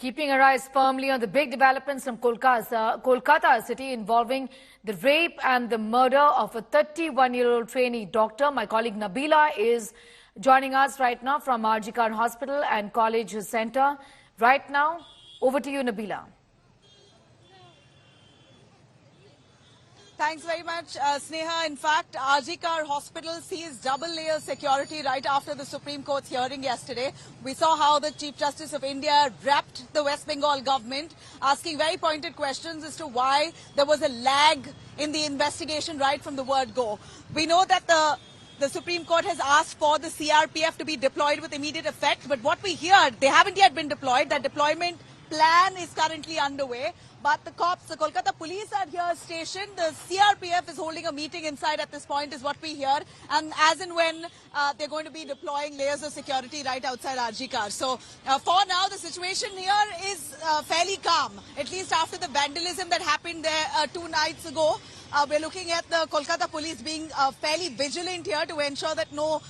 Keeping our eyes firmly on the big developments from Kolkata city involving the rape and the murder of a 31-year-old trainee doctor. My colleague Nabila is joining us right now from RG Kar Hospital and College Center. Right now, over to you, Nabila. Thanks very much, Sneha. In fact, RG Kar Hospital sees double-layer security right after the Supreme Court's hearing yesterday. We saw how the Chief Justice of India wrapped the West Bengal government, asking very pointed questions as to why there was a lag in the investigation right from the word go. We know that the Supreme Court has asked for the CRPF to be deployed with immediate effect, but what we hear, they haven't yet been deployed. That deployment plan is currently underway. But the cops, the Kolkata police are here stationed. The CRPF is holding a meeting inside at this point is what we hear. And as and when they're going to be deploying layers of security right outside RG Kar. So for now, the situation here is fairly calm, at least after the vandalism that happened there 2 nights ago. We're looking at the Kolkata police being fairly vigilant here to ensure that no,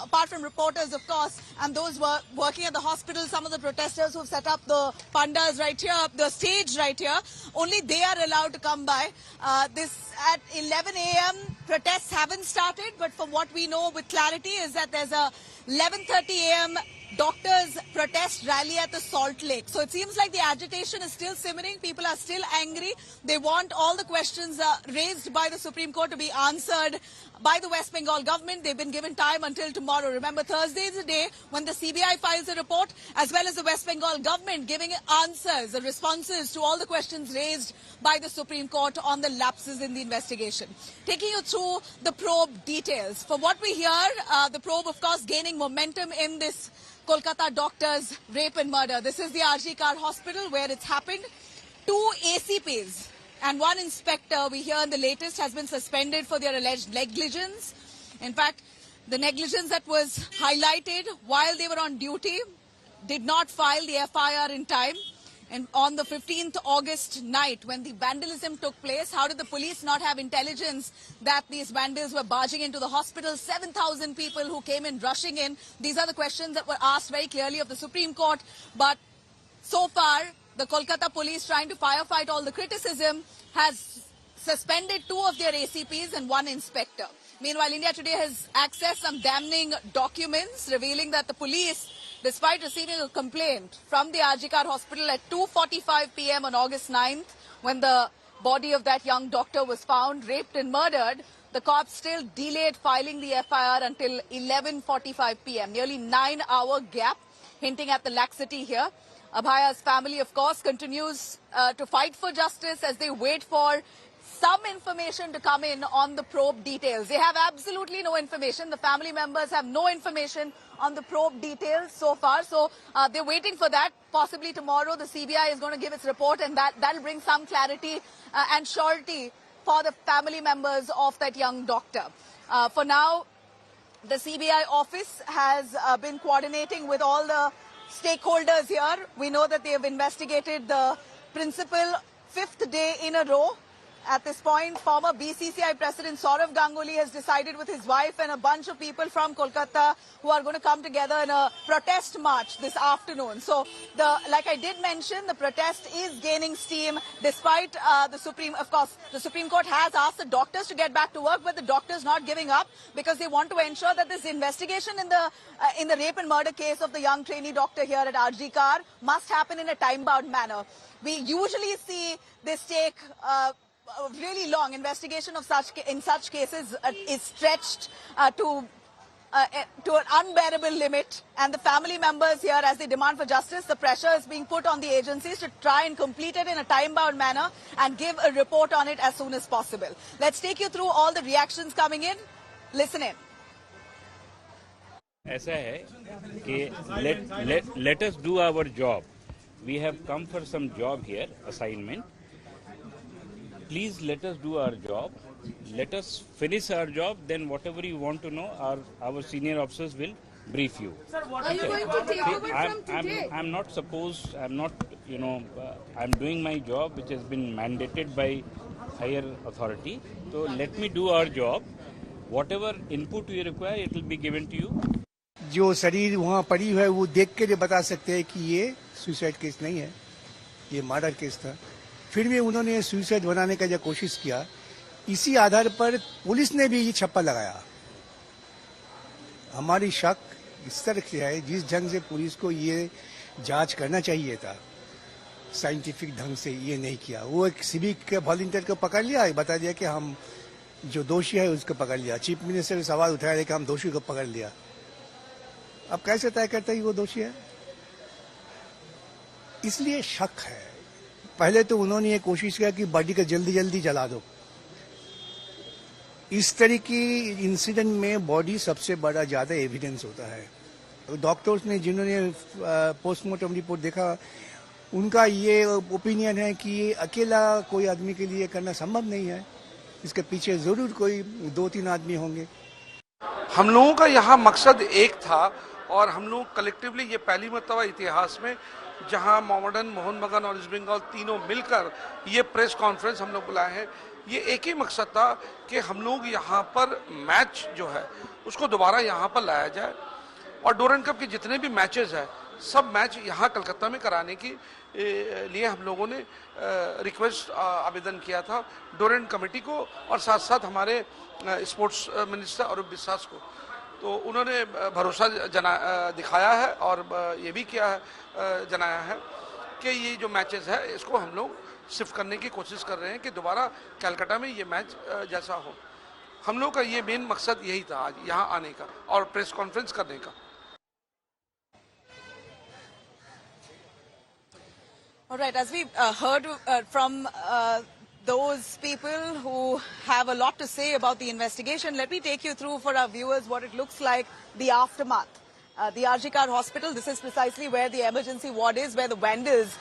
apart from reporters, of course, and those working at the hospital, some of the protesters who've set up the pandas right here, the stage right here, only they are allowed to come by. This at 11 a.m. protests haven't started, but from what we know with clarity is that there's a 11:30 a.m. doctors protest rally at the Salt Lake. So it seems like the agitation is still simmering. People are still angry. They want all the questions raised by the Supreme Court to be answered by the West Bengal government. They've been given time until tomorrow. Remember, Thursday is the day when the CBI files a report, as well as the West Bengal government giving answers, the responses to all the questions raised by the Supreme Court on the lapses in the investigation. Taking you through the probe details. From what we hear, the probe, of course, gaining momentum in this Kolkata doctor's rape and murder. This is the RG Kar Hospital where it's happened. 2 ACPs and 1 inspector, we hear in the latest, has been suspended for their alleged negligence. In fact, the negligence that was highlighted while they were on duty did not file the FIR in time. And on the 15th August night, when the vandalism took place, how did the police not have intelligence that these vandals were barging into the hospital? 7,000 people who came in, rushing in. These are the questions that were asked very clearly of the Supreme Court. But so far, the Kolkata police, trying to firefight all the criticism, has suspended 2 of their ACPs and 1 inspector. Meanwhile, India Today has accessed some damning documents revealing that the police, despite receiving a complaint from the RG Kar Hospital at 2:45 p.m. on August 9th, when the body of that young doctor was found, raped and murdered, the cops still delayed filing the FIR until 11:45 p.m., nearly 9-hour gap, hinting at the laxity here. Abhaya's family, of course, continues to fight for justice as they wait for some information to come in on the probe details. They have absolutely no information. The family members have no information on the probe details so far. So they're waiting for that. Possibly tomorrow the CBI is going to give its report, and that'll bring some clarity and surety for the family members of that young doctor. For now, the CBI office has been coordinating with all the stakeholders here. We know that they have investigated the principal 5th day in a row. At this point, former BCCI President Saurav Ganguly has decided with his wife and a bunch of people from Kolkata who are going to come together in a protest march this afternoon. So, like I did mention, the protest is gaining steam despite the Supreme Court has asked the doctors to get back to work, but the doctors not giving up because they want to ensure that this investigation in the rape and murder case of the young trainee doctor here at RG Kar must happen in a time-bound manner. We usually see this take really long. Investigation of in such cases is stretched to an unbearable limit, and the family members here, as they demand for justice, the pressure is being put on the agencies to try and complete it in a time-bound manner and give a report on it as soon as possible. Let's take you through all the reactions coming in. Listen in. ऐसा है कि let us do our job. We have come for some job here, assignment. Please let us do our job. Let us finish our job. Then whatever you want to know, our senior officers will brief you. Sir, what are you going to take over from today? I'm not supposed. I'm not. I'm doing my job, which has been mandated by higher authority. So let me do our job. Whatever input you require, it will be given to you. जो शरीर वहाँ पड़ी है वो देख के बता सकते हैं कि ये सुसाइड केस नहीं है, ये मर्डर केस था। फिर भी उन्होंने सुसाइड बनाने का जो कोशिश किया, इसी आधार पर पुलिस ने भी ये छप्पा लगाया। हमारी शक इस तरह से है, जिस ढंग से पुलिस को ये जांच करना चाहिए था, साइंटिफिक ढंग से ये नहीं किया। वो एक सिविक वॉलंटियर को पकड़ लिया, बता दिया कि हम जो दोषी है उसको पकड़ लिया। चीफ मिनिस्टर सवाल उठाया कि हम दोषी को पकड़ लिया। अब कैसे तय करते हैं वो दोषी है? इसलिए शक है। पहले तो उन्होंने ये कोशिश किया कि बॉडी को जल्दी जल्दी जला दो। इस तरह की इंसिडेंट में बॉडी सबसे बड़ा ज्यादा एविडेंस होता है। डॉक्टर्स ने जिन्होंने पोस्टमार्टम रिपोर्ट देखा, उनका ये ओपिनियन है कि ये अकेला कोई आदमी के लिए करना संभव नहीं है, इसके पीछे जरूर कोई 2-3 आदमी होंगे। हम लोगों का यहाँ मकसद एक था और हम लोग कलेक्टिवली ये पहली मर्तबा इतिहास में जहाँ मोहम्मडन, मोहन बगान और ईस्ट बंगाल तीनों मिलकर ये प्रेस कॉन्फ्रेंस हम लोग बुलाए हैं। ये एक ही मकसद था कि हम लोग यहाँ पर मैच जो है उसको दोबारा यहाँ पर लाया जाए और डोरेंट कप के जितने भी मैचेस हैं सब मैच यहाँ कलकत्ता में कराने की लिए हम लोगों ने रिक्वेस्ट आवेदन किया था डोरेंट कमेटी को और साथ साथ हमारे स्पोर्ट्स मिनिस्टर अरूप बिस्वास को। तो उन्होंने भरोसा दिखाया है और ये भी किया है, जनाया है कि ये जो मैचेस है इसको हम लोग शिफ्ट करने की कोशिश कर रहे हैं कि दोबारा कलकत्ता में ये मैच जैसा हो। हम लोग का ये मेन मकसद यही था आज यहाँ आने का और प्रेस कॉन्फ्रेंस करने का। All right, as we heard from those people who have a lot to say about the investigation, let me take you through for our viewers what it looks like, the aftermath. The RG Kar Hospital, this is precisely where the emergency ward is, where the vendors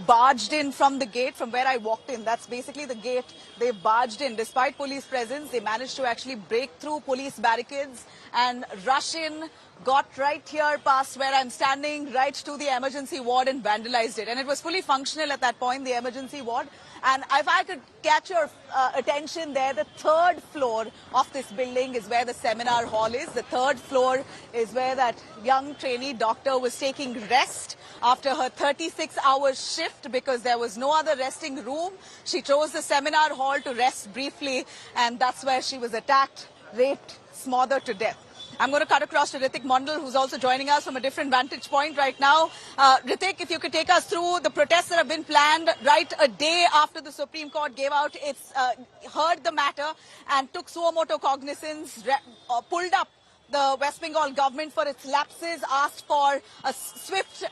barged in from the gate, from where I walked in. That's basically the gate. They barged in. Despite police presence, they managed to actually break through police barricades and rush in, got right here past where I'm standing, right to the emergency ward and vandalized it. And it was fully functional at that point, the emergency ward. And if I could catch your attention there, the third floor of this building is where the seminar hall is. The third floor is where that young trainee doctor was taking rest after her 36-hour shift because there was no other resting room. She chose the seminar hall to rest briefly, and that's where she was attacked, raped, smothered to death. I'm going to cut across to Ritik Mondal, who's also joining us from a different vantage point right now. Ritik, if you could take us through the protests that have been planned right a day after the Supreme Court gave out its, heard the matter and took suo motu cognizance, pulled up the West Bengal government for its lapses, asked for a swift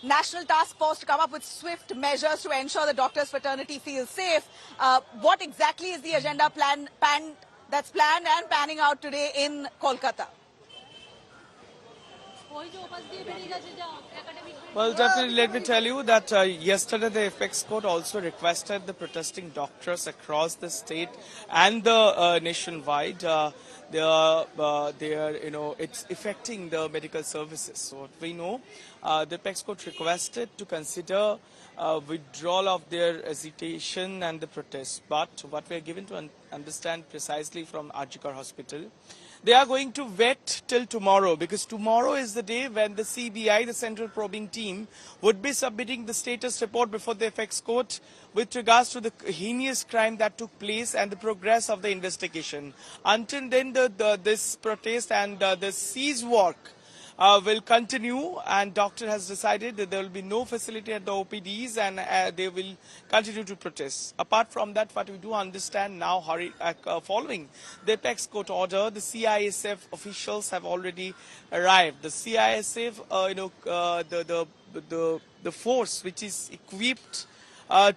national task force to come up with swift measures to ensure the doctors' fraternity feels safe. What exactly is the agenda that's planned and panning out today in Kolkata? Well, definitely let me tell you that yesterday the Apex Court also requested the protesting doctors across the state and the nationwide. They are, it's affecting the medical services. So what we know, the Apex Court requested to consider withdrawal of their hesitation and the protest. But what we are given to understand precisely from RG Kar Hospital, they are going to wait till tomorrow because tomorrow is the day when the CBI, the Central Probing Team, would be submitting the status report before the Apex Court with regards to the heinous crime that took place and the progress of the investigation. Until then, this protest and the siege work will continue, and doctor has decided that there will be no facility at the OPDs and they will continue to protest. Apart from that, what we do understand now, following the Apex Court order, the CISF officials have already arrived. The CISF, the force which is equipped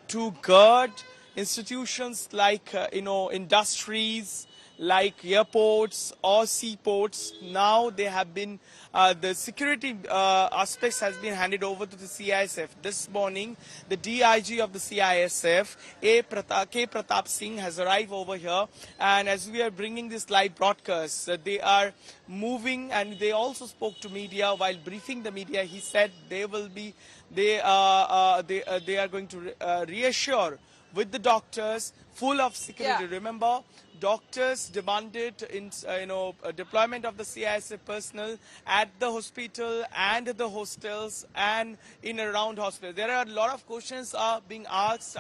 to guard institutions like, industries, like airports or seaports. Now they have been, the security aspects has been handed over to the CISF. This morning, the DIG of the CISF, K. Pratap Singh, has arrived over here. And as we are bringing this live broadcast, they are moving, and they also spoke to media while briefing the media. He said they are going to reassure with the doctors, full of security. Yeah. Remember, doctors demanded deployment of the CISF personnel at the hospital and the hostels and in and around hospitals. There are a lot of questions being asked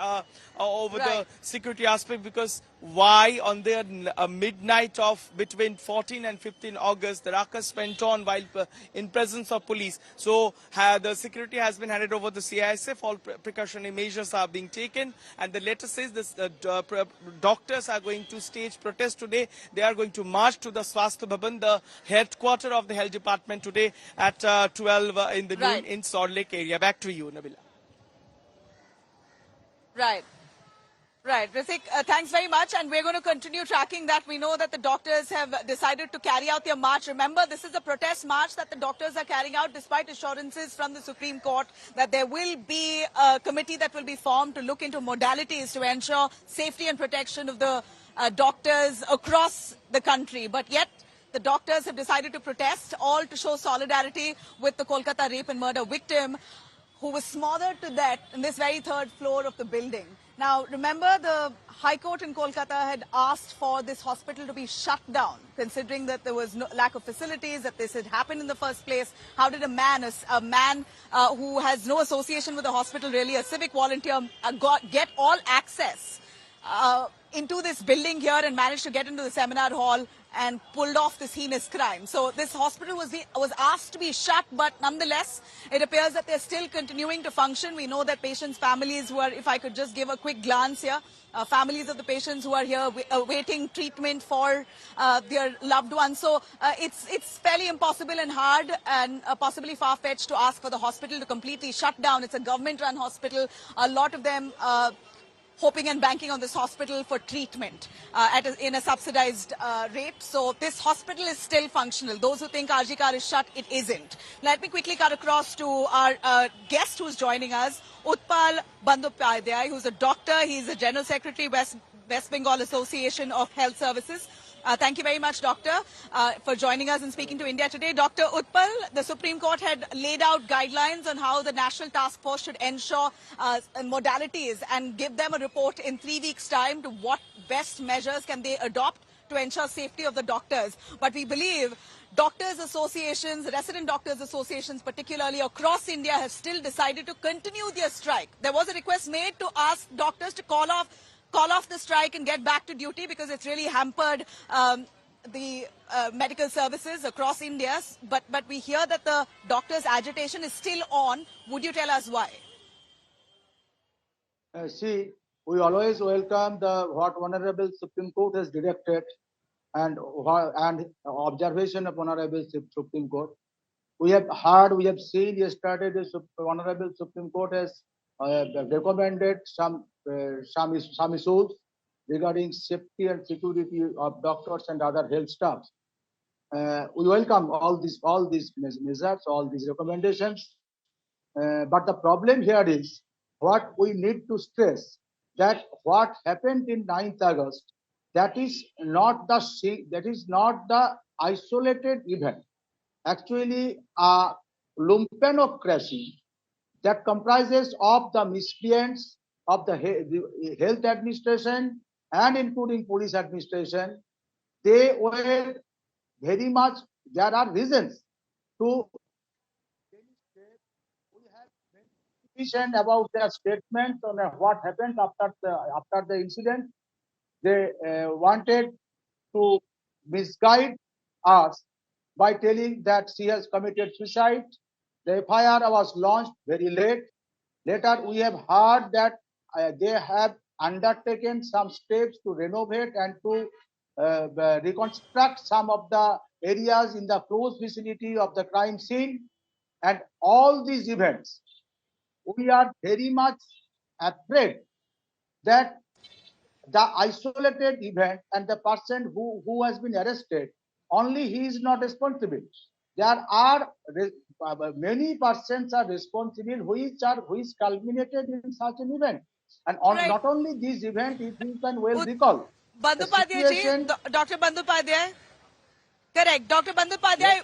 over the security aspect, because why on the midnight of between 14 and 15 August the ruckus went on while in presence of police. So the security has been handed over to CISF. All precautionary measures are being taken, and the letter says this doctors are going to stage protest today. They are going to march to the Swasthya Bhavan, the headquarters of the health department, today at 12 in the noon in Salt Lake area. Back to you, Nabila. Right, Ritik, thanks very much, and we're going to continue tracking that. We know that the doctors have decided to carry out their march. Remember, this is a protest march that the doctors are carrying out despite assurances from the Supreme Court that there will be a committee that will be formed to look into modalities to ensure safety and protection of the doctors across the country. But yet, the doctors have decided to protest, all to show solidarity with the Kolkata rape and murder victim who was smothered to death in this very third floor of the building. Now, remember, the High Court in Kolkata had asked for this hospital to be shut down, considering that there was no lack of facilities, that this had happened in the first place. How did a man who has no association with the hospital, really a civic volunteer, get all access into this building here and managed to get into the seminar hall and pulled off this heinous crime? So this hospital was asked to be shut, but nonetheless, it appears that they're still continuing to function. We know that patients' families who are, if I could just give a quick glance here, families of the patients who are here awaiting treatment for their loved ones. So it's fairly impossible and hard and possibly far-fetched to ask for the hospital to completely shut down. It's a government-run hospital. A lot of them hoping and banking on this hospital for treatment in a subsidized rate. So this hospital is still functional. Those who think RG Kar is shut, it isn't. Let me quickly cut across to our guest who's joining us, Utpal Bandyopadhyay, who's a doctor. He's the General Secretary, West Bengal Association of Health Services. Thank you very much, Doctor, for joining us and speaking to India Today. Dr. Utpal, the Supreme Court had laid out guidelines on how the National Task Force should ensure modalities and give them a report in 3 weeks' time to what best measures can they adopt to ensure safety of the doctors. But we believe doctors' associations, resident doctors' associations, particularly across India, have still decided to continue their strike. There was a request made to ask doctors to call off the strike and get back to duty because it's really hampered the medical services across India. But we hear that the doctors' agitation is still on. Would you tell us why? See, we always welcome what Honorable Supreme Court has directed and observation of Honorable Supreme Court. We have heard, we have seen yesterday the Honorable Supreme Court has recommended some issues regarding safety and security of doctors and other health staff. We welcome all these measures, all these recommendations. But the problem here is what we need to stress, that what happened in 9th August, that is not the isolated event. Actually, a lumpenocracy that comprises of the miscreants of the health administration and including police administration. They were very much, there are reasons to mention about their statements on what happened after the incident. They wanted to misguide us by telling that she has committed suicide. The FIR was launched very late. Later, we have heard that they have undertaken some steps to renovate and to reconstruct some of the areas in the close vicinity of the crime scene. And all these events, we are very much afraid that the isolated event and the person who has been arrested, only he is not responsible. There are many persons are responsible who is culminated in such an event. And not only this event, if you can well recall. Bandyopadhyay, Dr. Bandyopadhyay, correct. Dr. Bandyopadhyay,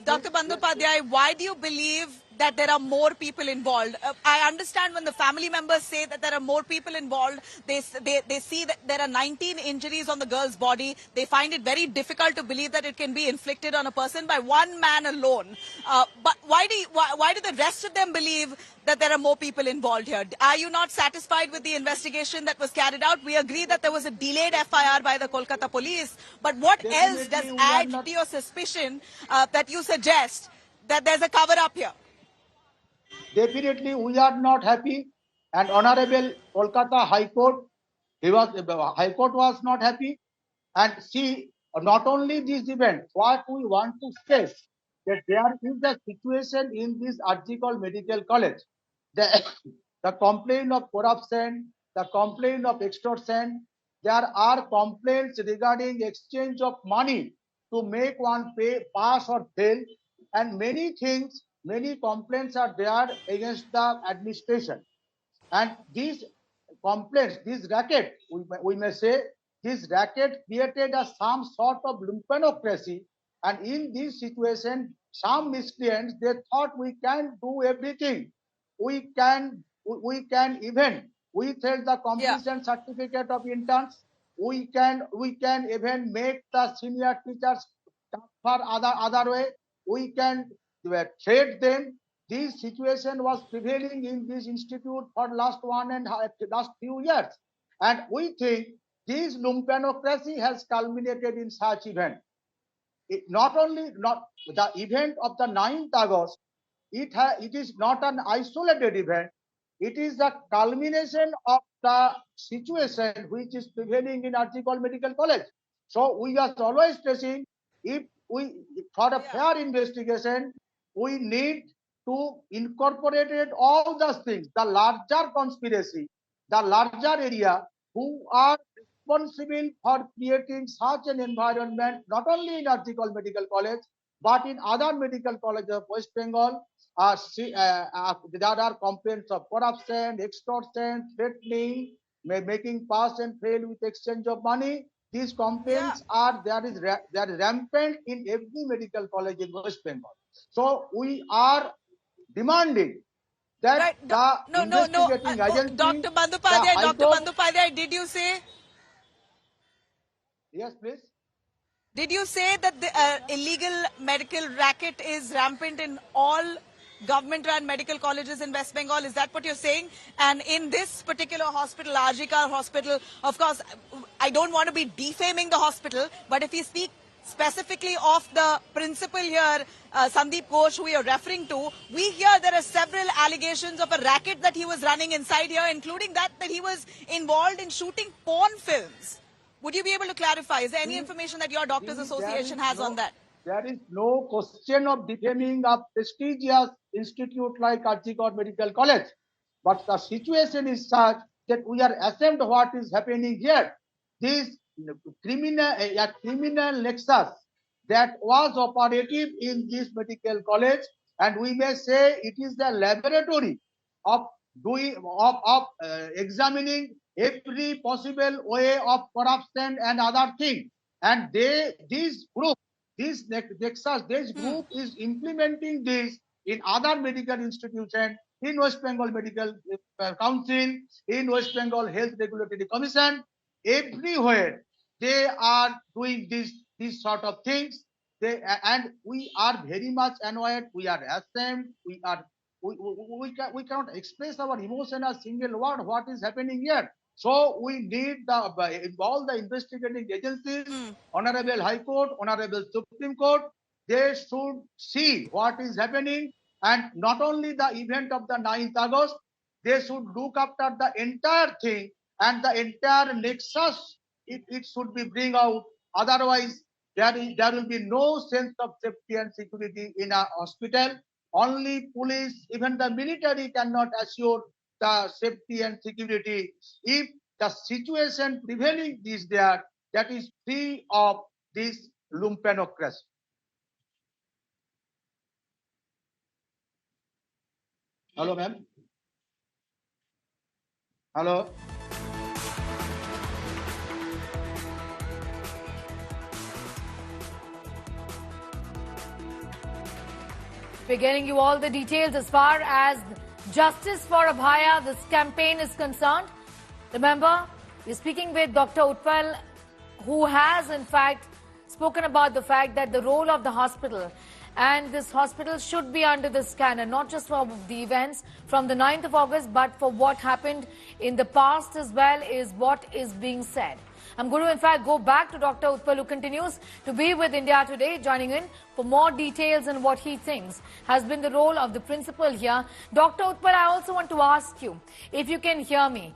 Dr. Bandyopadhyay, why do you believe that there are more people involved. I understand when the family members say that there are more people involved, they see that there are 19 injuries on the girl's body. They find it very difficult to believe that it can be inflicted on a person by one man alone. But why do the rest of them believe that there are more people involved here? Are you not satisfied with the investigation that was carried out? We agree that there was a delayed FIR by the Kolkata police, but what else does add to your suspicion that you suggest that there's a cover-up here? Definitely, we are not happy, and Honorable Kolkata High Court, High Court was not happy, and see, not only this event, what we want to stress that there is a situation in this Article Medical College. The complaint of corruption, the complaint of extortion, there are complaints regarding exchange of money to make one pass or fail, and many things, many complaints are there against the administration. And these complaints, this racket, we may say, this racket created some sort of lumpenocracy. And in this situation, some miscreants, they thought we can do everything. We can even withhold the completion certificate of interns. We can even make the senior teachers for other way. We can trade them. This situation was prevailing in this institute for last few years, and we think this lumpenocracy has culminated in such event. Not the event of the 9th August. It is not an isolated event. It is the culmination of the situation which is prevailing in Article Medical College. So we are always stressing, for a fair investigation, we need to incorporate all those things, the larger conspiracy, the larger area, who are responsible for creating such an environment, not only in Article Medical College, but in other medical colleges of West Bengal. There are complaints of corruption, extortion, threatening, making pass and fail with exchange of money. These complaints are rampant in every medical college in West Bengal. So we are demanding that the investigating agency, Dr. Bandyopadhyay, did you say? Yes, please. Did you say that the illegal medical racket is rampant in all government-run medical colleges in West Bengal? Is that what you're saying? And in this particular hospital, RG Kar Hospital, of course, I don't want to be defaming the hospital, but if we speak specifically of the principal here, Sandeep Ghosh, who you're referring to, we hear there are several allegations of a racket that he was running inside here, including that he was involved in shooting porn films. Would you be able to clarify? Is there any information that your doctors association has on that? There is no question of defaming a prestigious institute like RG Kar Medical College. But the situation is such that we are ashamed of what is happening here. This criminal nexus that was operative in this medical college, and we may say it is the laboratory of examining every possible way of corruption and other things. And this group is implementing this in other medical institutions, in West Bengal Medical Council, in West Bengal Health Regulatory Commission. Everywhere they are doing these sort of things. And we are very much annoyed. We are ashamed. We cannot express our emotion as single word what is happening here. So we need involve the investigating agencies, Honorable High Court, Honorable Supreme Court. They should see what is happening, and not only the event of the 9th August, they should look after the entire thing and the entire nexus. It should be bring out. Otherwise, there will be no sense of safety and security in a hospital. Only police, even the military cannot assure the safety and security if the situation prevailing is there that is free of this lumpenocracy. Hello, ma'am. Hello. We're getting you all the details as far as Justice for Abhaya, this campaign is concerned. Remember, we're speaking with Dr. Utpal, who has in fact spoken about the fact that the role of the hospital and this hospital should be under the scanner, not just for the events from the 9th of August, but for what happened in the past as well is what is being said. I'm going to in fact go back to Dr. Utpal, who continues to be with India Today, joining in for more details on what he thinks has been the role of the principal here. Dr. Utpal, I also want to ask you, if you can hear me,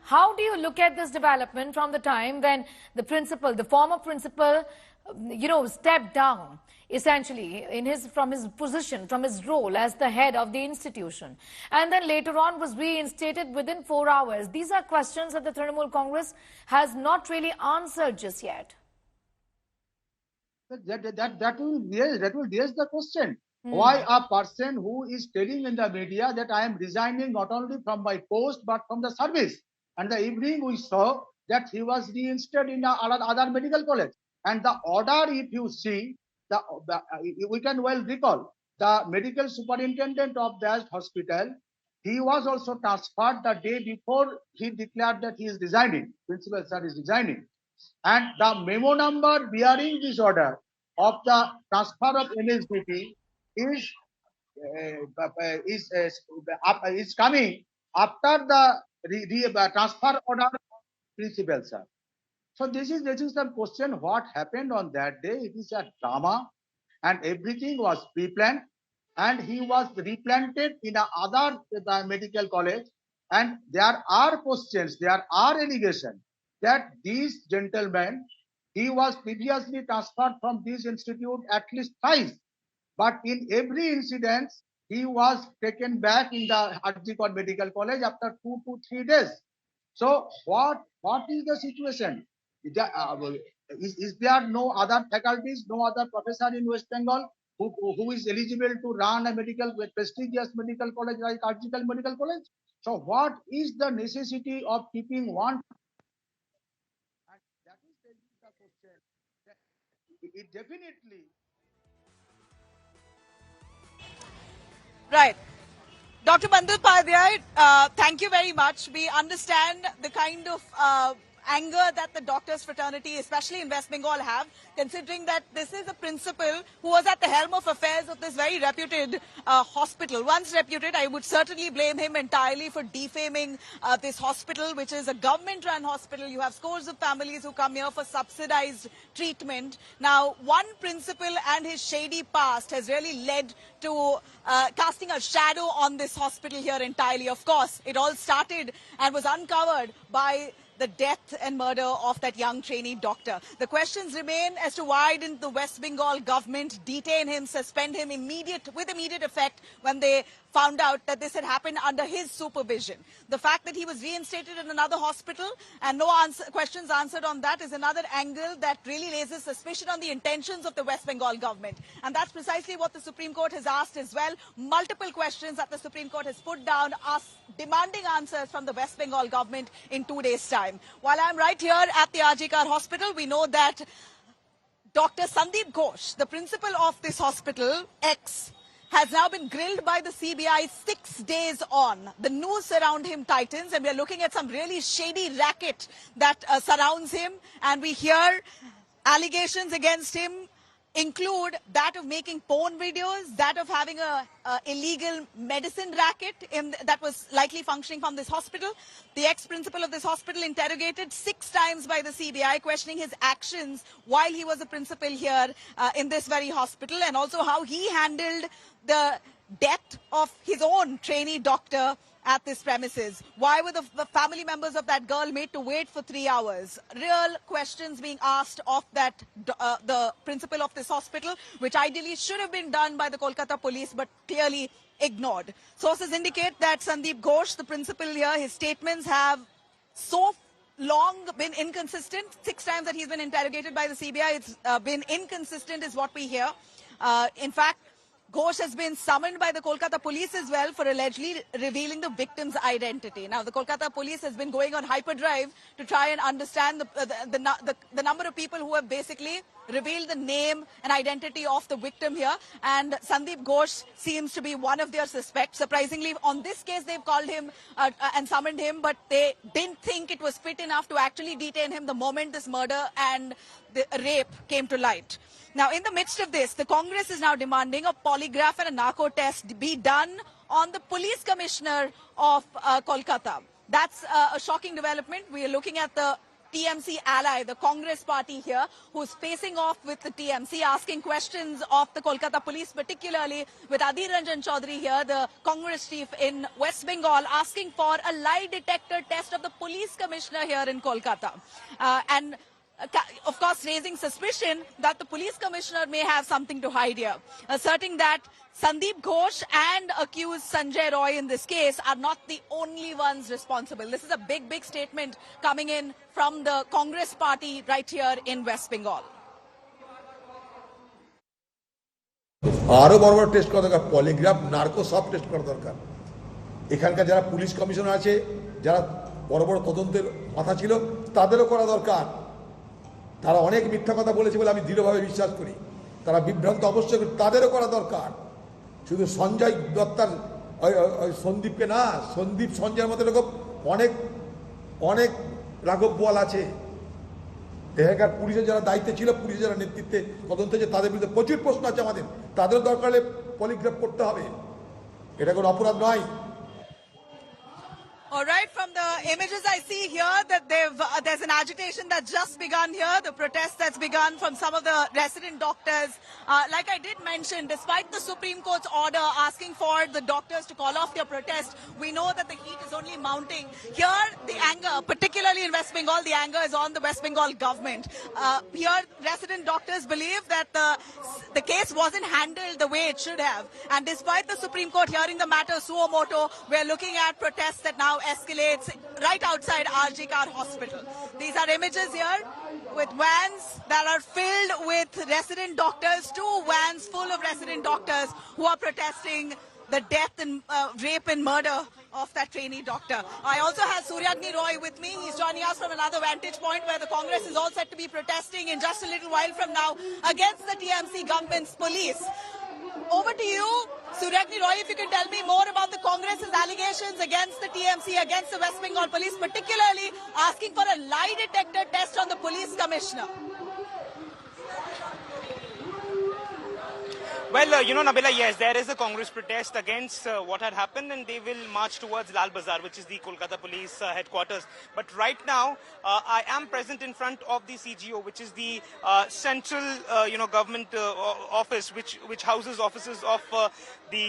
how do you look at this development from the time when the principal, the former principal, stepped down essentially from his position, from his role as the head of the institution, and then later on was reinstated within 4 hours? These are questions that the Trinamool Congress has not really answered just yet. That will raise the question. Why a person who is telling in the media that I am resigning not only from my post but from the service, and the evening we saw that he was reinstated in other medical college. And the order, if you see, we can well recall the medical superintendent of that hospital. He was also transferred the day before he declared that he is resigning. Principal sir is resigning, and the memo number bearing this order of the transfer of NSDT is coming after the transfer order of principal sir. So this is raising some question. What happened on that day? It is a drama, and everything was pre-planned, and he was replanted in another medical college. And there are questions, there are allegations that this gentleman, he was previously transferred from this institute at least twice, but in every incident he was taken back in the Arjikot Medical College after 2 to 3 days. So what is the situation? Is there no other faculties, no other professor in West Bengal who is eligible to run a prestigious medical college like Arjikot Medical College? So what is the necessity of keeping one? And that is the question. It definitely. Right. Dr. Bandyopadhyay, thank you very much. We understand the kind of anger that the doctors fraternity, especially in West Bengal, have, considering that this is a principal who was at the helm of affairs of this very reputed hospital. Once reputed, I would certainly blame him entirely for defaming this hospital, which is a government-run hospital. You have scores of families who come here for subsidized treatment. Now, one principal and his shady past has really led to casting a shadow on this hospital here entirely. Of course, it all started and was uncovered by the death and murder of that young trainee doctor. The questions remain as to why didn't the West Bengal government detain him, suspend him with immediate effect when they found out that this had happened under his supervision. The fact that he was reinstated in another hospital and no questions answered on that is another angle that really raises suspicion on the intentions of the West Bengal government. And that's precisely what the Supreme Court has asked as well. Multiple questions that the Supreme Court has put down, demanding answers from the West Bengal government in 2 days' time. While I'm right here at the Arjikar Hospital, we know that Dr. Sandeep Ghosh, the principal of this hospital, has now been grilled by the CBI 6 days on. The noose around him tightens, and we're looking at some really shady racket that surrounds him. And we hear allegations against him include that of making porn videos, that of having a illegal medicine racket that was likely functioning from this hospital. The ex-principal of this hospital interrogated 6 times by the CBI, questioning his actions while he was a principal here in this very hospital, and also how he handled the death of his own trainee doctor at this premises. Why were the family members of that girl made to wait for 3 hours? Real questions being asked of that the principal of this hospital, which ideally should have been done by the Kolkata police, but clearly ignored. Sources indicate that Sandeep Ghosh, the principal here, his statements have so long been inconsistent. 6 times that he's been interrogated by the CBI, it's been inconsistent is what we hear. In fact, Ghosh has been summoned by the Kolkata police as well for allegedly revealing the victim's identity. Now, the Kolkata police has been going on hyperdrive to try and understand the number of people who have basically revealed the name and identity of the victim here. And Sandeep Ghosh seems to be one of their suspects. Surprisingly, on this case, they've called him and summoned him, but they didn't think it was fit enough to actually detain him the moment this murder and the rape came to light. Now, in the midst of this, the Congress is now demanding a polygraph and a narco test be done on the police commissioner of Kolkata. That's a shocking development. We are looking at the TMC ally, the Congress party here, who's facing off with the TMC, asking questions of the Kolkata police, particularly with Adhir Ranjan Chaudhary here, the Congress chief in West Bengal, asking for a lie detector test of the police commissioner here in Kolkata. And of course, raising suspicion that the police commissioner may have something to hide here, asserting that Sandeep Ghosh and accused Sanjay Roy in this case are not the only ones responsible. This is a big, big statement coming in from the Congress party right here in West Bengal. আরো বড় বড় test করা দরকার, polygraph, narco সব test করা দরকার। এখানকার যারা পুলিশ কমিশনার আছে, যারা বড় বড় তদন্তের মাথা ছিল, তাদেরও করা দরকার। তারা অনেক মিথ্যা কথা বলেছে বলে আমি দৃঢ়ভাবে বিশ্বাস করি। তারা বিভ্রান্ত অবশ্যই, তাদেরও করা দরকার। শুধু সঞ্জয় দত্তার সন্দীপকে না, সন্দীপ সঞ্জয়ের মতো এরকম অনেক অনেক রাঘব বোয়াল আছে। এখানকার পুলিশের যারা দায়িত্বে ছিল, পুলিশের যারা নেতৃত্বে তদন্তে যে তাদের বিরুদ্ধে প্রচুর প্রশ্ন আছে আমাদের, তাদের দরকার হলে পলিগ্রাফ করতে হবে। এটা কোনো অপরাধ নয়। All right, from the images I see here, that there's an agitation that's just begun here, the protest that's begun from some of the resident doctors. Like I did mention, despite the Supreme Court's order asking for the doctors to call off their protest, we know that the heat is only mounting. Here, the anger, particularly in West Bengal, the anger is on the West Bengal government. Here, resident doctors believe that the case wasn't handled the way it should have. And despite the Supreme Court hearing the matter suo moto, we're looking at protests that now escalates right outside RG Kar Hospital. These are images here with vans that are filled with resident doctors, 2 vans full of resident doctors who are protesting the death and rape and murder of that trainee doctor. I also have Suryagni Roy with me. He's joining us from another vantage point where the Congress is all set to be protesting in just a little while from now against the TMC government's police. Over to you, Suryagni Roy, if you can tell me more about the Congress's allegations against the TMC, against the West Bengal police, particularly asking for a lie detector test on the police commissioner. Well, Nabila, yes, there is a Congress protest against what had happened, and they will march towards Lal Bazaar, which is the Kolkata police headquarters. But right now, I am present in front of the CGO, which is the central, government office, which houses offices of the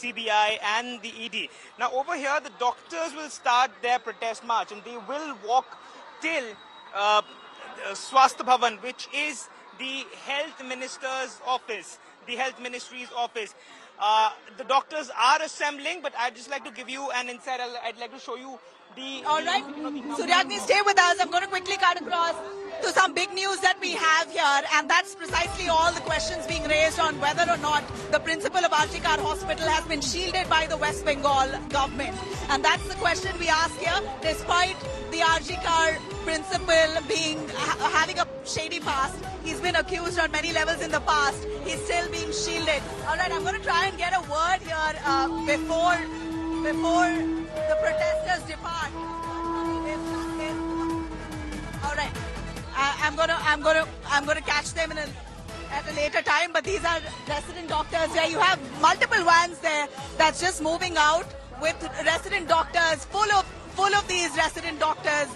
CBI and the ED. Now, over here, the doctors will start their protest march, and they will walk till Swasthya Bhavan, which is the health minister's office, the health ministry's office. The doctors are assembling, but I'd just like to give you an insight. I'd like to show you the... All right, Suryagni, stay with us. I'm going to quickly cut across to some big news that we have here, and that's precisely all the questions being raised on whether or not the principal of RG Kar Hospital has been shielded by the West Bengal government. And that's the question we ask here, despite the RG Kar principal having a shady past. He's been accused on many levels in the past. He's still being shielded. All right, I'm going to try and get a word here before the protesters depart. All right, I'm gonna catch them at a later time. But these are resident doctors here. You have multiple vans there that's just moving out with resident doctors, full of these resident doctors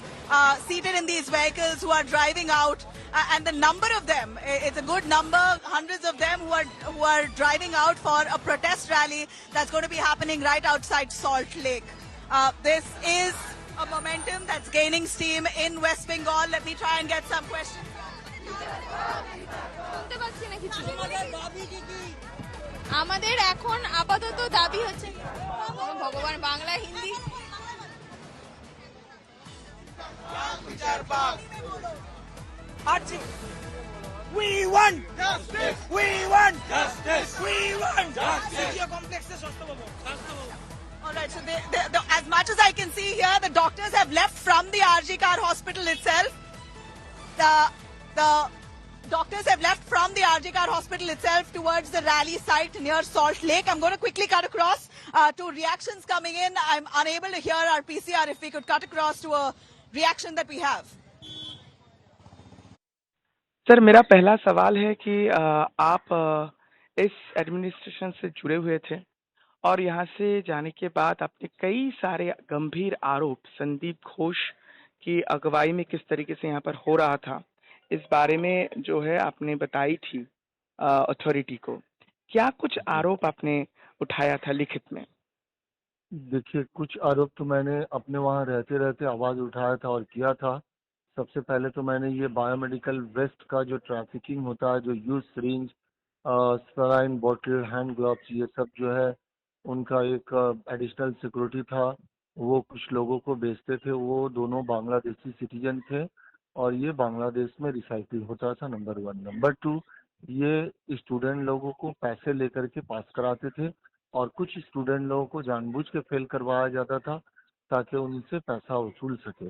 seated in these vehicles who are driving out. And the number of them, it's a good number, hundreds of them who are driving out for a protest rally that's going to be happening right outside Salt Lake. This is a momentum that's gaining steam in West Bengal. Let me try and get some questions. আমাদের এখন আপাতত দাবি হচ্ছে ভগবান Bangla Hindi We want justice. We want justice. We want justice. All right, so as much as I can see here, the doctors have left from the RG Kar Hospital itself. The Doctors have left from the RJ Kar hospital itself towards the rally site near Salt Lake. I'm going to quickly cut across to reactions coming in. I'm unable to hear our PCR. If we could cut across to a reaction that we have. Sir, मेरा पहला सवाल है कि आप इस administration से जुड़े हुए थे और यहाँ से जाने के बाद आपने कई सारे गंभीर आरोप संदीप घोष की अगुवाई में किस तरीके से यहाँ पर हो रहा था, इस बारे में जो है आपने बताई थी अथॉरिटी को। क्या कुछ आरोप आपने उठाया था लिखित में? देखिए, कुछ आरोप तो मैंने अपने वहाँ रहते रहते आवाज उठाया था और किया था। सबसे पहले तो मैंने ये बायोमेडिकल वेस्ट का जो ट्रैफिकिंग होता है, जो use syringe, saline bottle, hand gloves, ये सब जो है उनका एक एडिशनल सिक्योरिटी था, वो कुछ लोगों को बेचते थे। वो दोनों बांग्लादेशी सिटीजन थे और ये बांग्लादेश में रिसाइकिल होता था, नंबर 1। नंबर 2, ये स्टूडेंट लोगों को पैसे लेकर के पास कराते थे और कुछ स्टूडेंट लोगों को जानबूझ के फेल करवाया जाता था ताकि उनसे पैसा वसूल सके।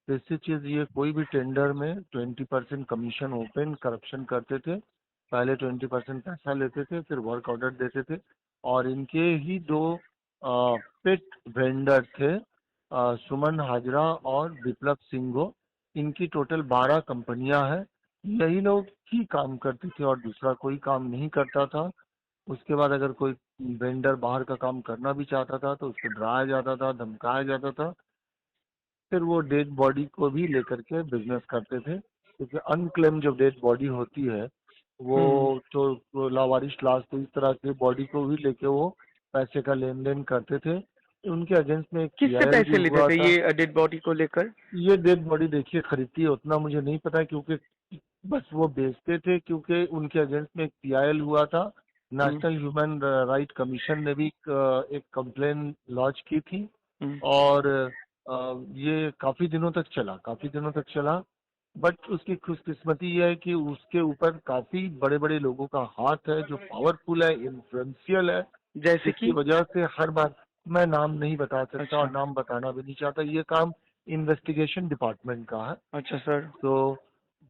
तीसरी चीज, ये कोई भी टेंडर में 20% कमीशन ओपन करप्शन करते थे। पहले 20% पैसा लेते थे, फिर वर्क ऑर्डर देते थे। और इनके ही 2 पेट वेंडर थे, सुमन हाजरा और विप्लव सिंघो। इनकी टोटल 12 कंपनियां हैं। यही लोग ही काम करते थे और दूसरा कोई काम नहीं करता था। उसके बाद अगर कोई वेंडर बाहर का काम करना भी चाहता था तो उसको डराया जाता था, धमकाया जाता था। फिर वो डेड बॉडी को भी लेकर के बिजनेस करते थे, क्योंकि अनक्लेम जो डेड बॉडी होती है वो तो लावारिश लाश, तो इस तरह के बॉडी को भी लेके वो पैसे का लेन देन करते थे। उनके अगेंस्ट में किससे पैसे लेते थे ये डेड बॉडी को लेकर? ये डेड बॉडी देखिए खरीदती है उतना मुझे नहीं पता, क्योंकि बस वो बेचते थे। क्योंकि उनके अगेंस्ट में एक PIL हुआ था, नेशनल ह्यूमन राइट कमीशन ने भी एक कंप्लेन लॉन्च की थी और ये काफी दिनों तक चला। बट उसकी खुशकिस्मती ये है कि उसके ऊपर काफी बड़े बड़े लोगों का हाथ है जो पावरफुल है, इन्फ्लुएंशियल है, जैसे कि वजह से हर बार मैं नाम नहीं बता सकता और नाम बताना भी नहीं चाहता। ये काम इन्वेस्टिगेशन डिपार्टमेंट का है। अच्छा सर। तो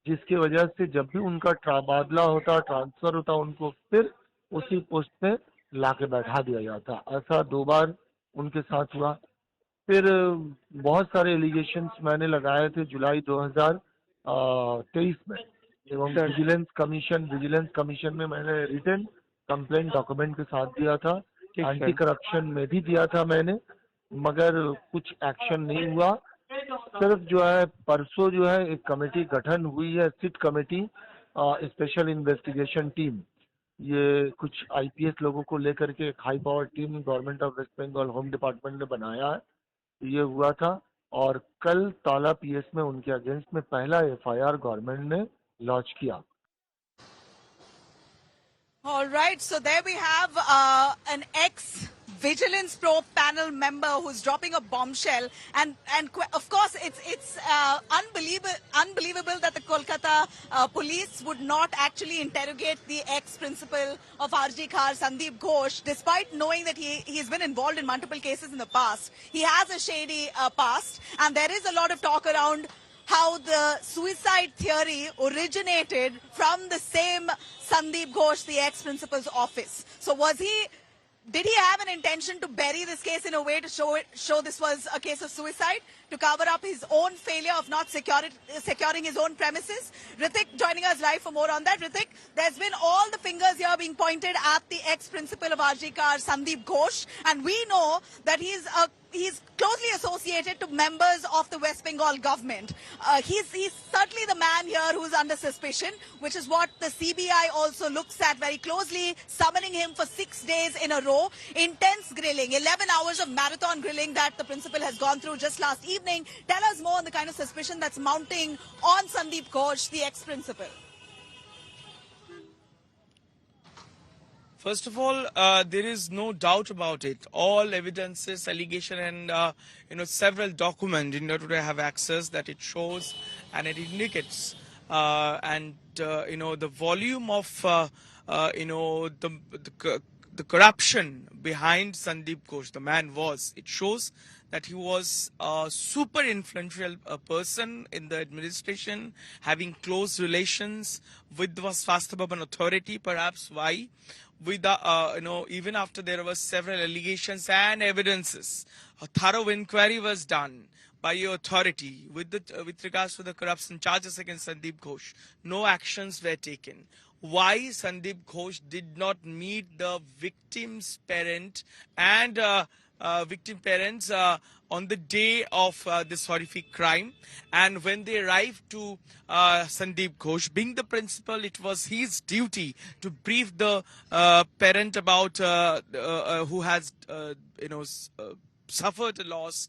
जिसकी वजह से जब भी उनका तबादला होता, ट्रांसफर होता, उनको फिर उसी पोस्ट पे लाके बैठा दिया जाता। ऐसा 2 बार उनके साथ हुआ। फिर बहुत सारे एलिगेशंस मैंने लगाए थे जुलाई 2023 में, एवं विजिलेंस कमीशन में मैंने रिटन कंप्लेंट डॉक्यूमेंट के साथ दिया था। एंटी करप्शन में भी दिया था मैंने, मगर कुछ एक्शन नहीं हुआ। सिर्फ जो है परसों जो है एक कमेटी गठन हुई है, SIT committee, special investigation team. ये कुछ IPS लोगों को लेकर के एक high power team government of West Bengal home department ने बनाया है। ये हुआ था और कल ताला PS में उनके अगेंस्ट में पहला FIR गवर्नमेंट ने लॉन्च किया। All right, so there we have an ex-Vigilance Probe panel member who's dropping a bombshell, and of course it's unbelievable that the Kolkata police would not actually interrogate the ex-principal of RJ Kar, Sandeep Ghosh, despite knowing that he's been involved in multiple cases in the past. He has a shady past, and there is a lot of talk around how the suicide theory originated from the same Sandeep Ghosh, the ex-principal's office. So did he have an intention to bury this case in a way to show this was a case of suicide, to cover up his own failure of not securing his own premises? Ritik joining us live for more on that. Ritik, there's been all the fingers here being pointed at the ex-principal of RJ Kar, Sandeep Ghosh, and we know that he's closely associated to members of the West Bengal government. He's certainly the man here who's under suspicion, which is what the CBI also looks at very closely, summoning him for 6 days in a row. Intense grilling, 11 hours of marathon grilling that the principal has gone through just last evening. Tell us more on the kind of suspicion that's mounting on Sandeep Ghosh, the ex-principal. First of all, there is no doubt about it. All evidences, allegation, and several documents in order to have access that it shows and it indicates, the volume of the corruption behind Sandeep Ghosh. The man was. It shows that he was a super influential person in the administration, having close relations with the Swasthya Bhavan authority, perhaps why. With even after there were several allegations and evidences, a thorough inquiry was done by your authority with regards to the corruption charges against Sandeep Ghosh. No actions were taken. Why Sandeep Ghosh did not meet the victim's parent and victim parents on the day of this horrific crime, and when they arrived to Sandeep Ghosh, being the principal, it was his duty to brief the parent about who has suffered a loss.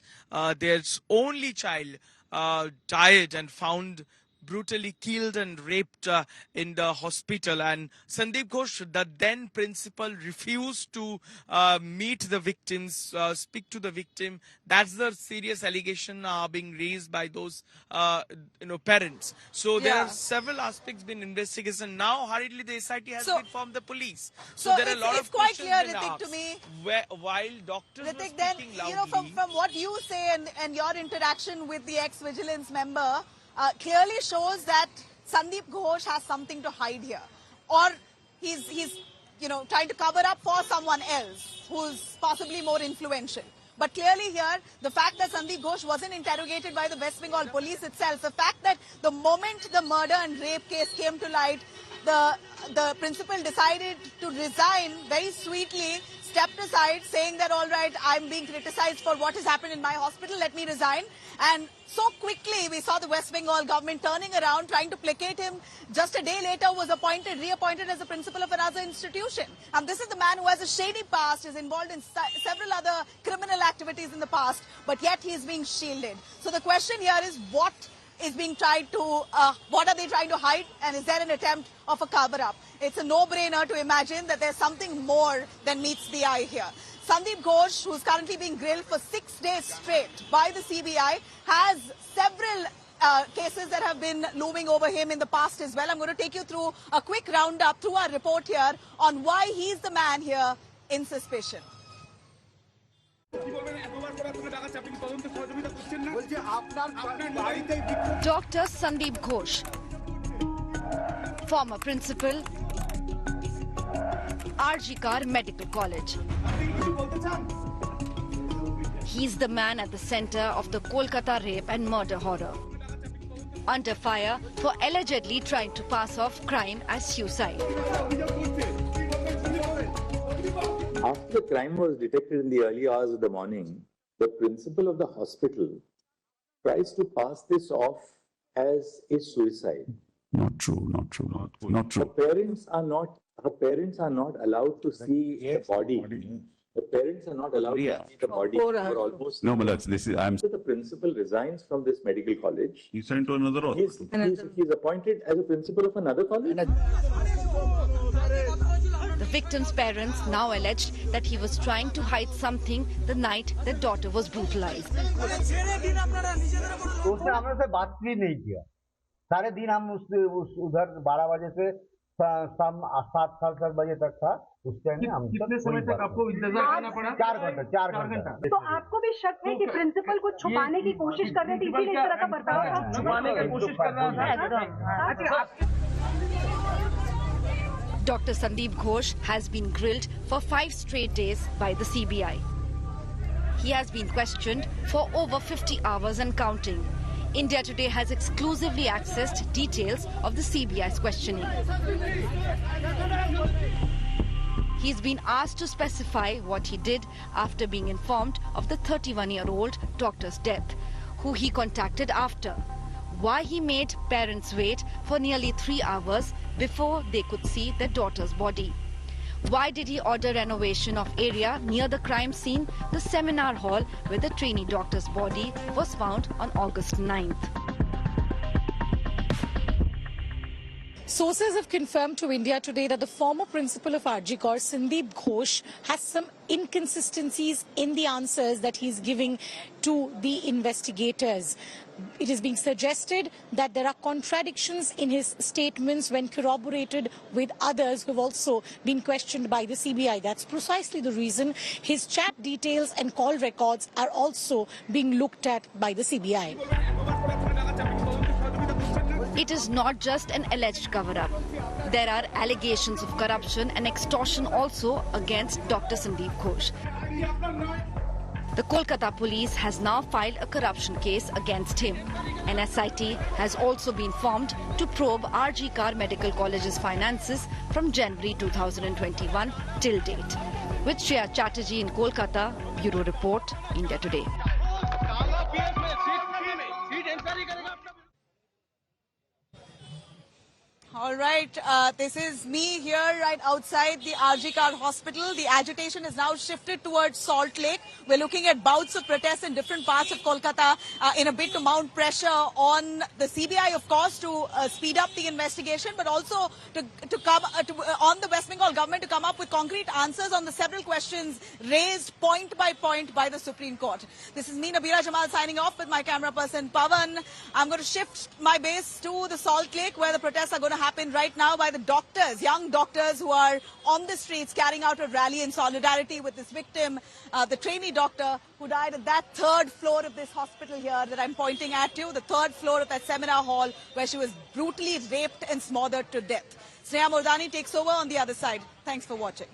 Their only child died and found brutally killed and raped in the hospital, and Sandeep Ghosh, the then principal, refused to meet the victims, speak to the victim. That's the serious allegation being raised by those parents. So there are several aspects being investigated. Now hurriedly the SIT has informed the police. So there are a lot of quite questions clear, being Ritik, asked. to me. While doctors Ritik, were then, speaking loudly, from what you say and your interaction with the ex-vigilance member, clearly shows that Sandeep Ghosh has something to hide here, or he's trying to cover up for someone else who's possibly more influential. But clearly here, the fact that Sandeep Ghosh wasn't interrogated by the West Bengal police itself, the fact that the moment the murder and rape case came to light, the principal decided to resign very sweetly, stepped aside, saying that, all right, I'm being criticized for what has happened in my hospital, let me resign. And so quickly we saw the West Bengal government turning around, trying to placate him. Just a day later was reappointed as the principal of another institution. And this is the man who has a shady past, is involved in several other criminal activities in the past, but yet he is being shielded. So the question here is, what are they trying to hide, and is there an attempt of a cover-up? It's a no-brainer to imagine that there's something more than meets the eye here. Sandeep Ghosh, who's currently being grilled for 6 days straight by the CBI, has several cases that have been looming over him in the past as well. I'm going to take you through a quick roundup through our report here on why he's the man here in suspicion. Dr. Sandeep Ghosh, former principal, RG Kar Medical College. He's the man at the center of the Kolkata rape and murder horror. Under fire for allegedly trying to pass off crime as suicide. After the crime was detected in the early hours of the morning, the principal of the hospital tries to pass this off as a suicide. Not true. Her parents are not allowed to see the body. The parents are not allowed to see the body for almost. No, but So the principal resigns from this medical college. He's sent to another hospital. He's appointed as a principal of another college. The victim's parents now alleged that he was trying to hide something the night their daughter was brutalized. उसने हमसे बात भी नहीं किया। सारे दिन हम उधर 12 बजे से शाम 7 बजे तक था। उस टाइम में हम कितने समय तक आपको इंतजार करना पड़ा? 4 घंटा। तो आपको भी शक है कि प्रिंसिपल को छुपाने की कोशिश कर रहे थे, इसीलिए इस तरह का बर्ताव था? छुपाने की कोशिश कर रहा था। Dr. Sandeep Ghosh has been grilled for 5 straight days by the CBI. He has been questioned for over 50 hours and counting. India Today has exclusively accessed details of the CBI's questioning. He's been asked to specify what he did after being informed of the 31-year-old doctor's death, who he contacted after. Why he made parents wait for nearly 3 hours before they could see their daughter's body. Why did he order renovation of area near the crime scene, the seminar hall where the trainee doctor's body was found on August 9th? Sources have confirmed to India Today that the former principal of RG Kar, Sandeep Ghosh, has some inconsistencies in the answers that he's giving to the investigators. It is being suggested that there are contradictions in his statements when corroborated with others who have also been questioned by the CBI. That's precisely the reason his chat details and call records are also being looked at by the CBI. It is not just an alleged cover-up. There are allegations of corruption and extortion also against Dr. Sandeep Ghosh. The Kolkata police has now filed a corruption case against him. An SIT has also been formed to probe RG Kar Medical College's finances from January 2021 till date. With Shreya Chatterjee in Kolkata, Bureau Report, India Today. All right, this is me here right outside the RG Kar Hospital. The agitation is now shifted towards Salt Lake. We're looking at bouts of protests in different parts of Kolkata in a bid to mount pressure on the CBI, of course, to speed up the investigation, but also to come on the West Bengal government to come up with concrete answers on the several questions raised point by point by the Supreme Court. This is me, Nabila Jamal, signing off with my camera person, Pavan. I'm going to shift my base to the Salt Lake, where the protests are going to happen right now by the doctors, young doctors who are on the streets carrying out a rally in solidarity with this victim, the trainee doctor who died at that third floor of this hospital here that I'm pointing at you, the third floor of that seminar hall where she was brutally raped and smothered to death. Sneha Mordani takes over on the other side. Thanks for watching.